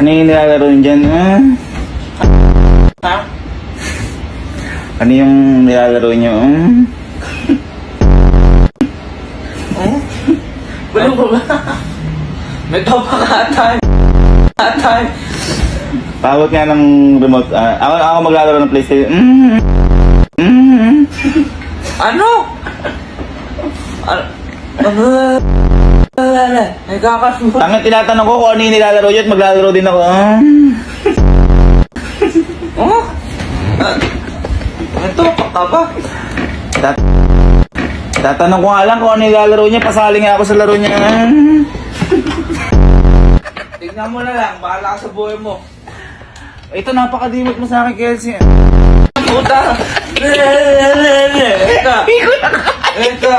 Ano yung nilalaro nyo dyan? Ha? Ano yung nilalaro nyo? Balo ko ba? May topa ka atan. Pawag nga ng remote. Ako maglalaro ng PlayStation. Ano? Nagkakasunod. Tangin, tinatanong ko kung ano yung nilalaro nyo at maglalaro din ako. Oh? Ito, ka ba? Tatanong ko nga lang kung ano yung nilalaro niya. Pasali nga ako sa laro niya. Tignan mo na lang, bahala ka sa buhay mo. Ito, napakadimot mo sa akin, Kelsey. Puta! Ito!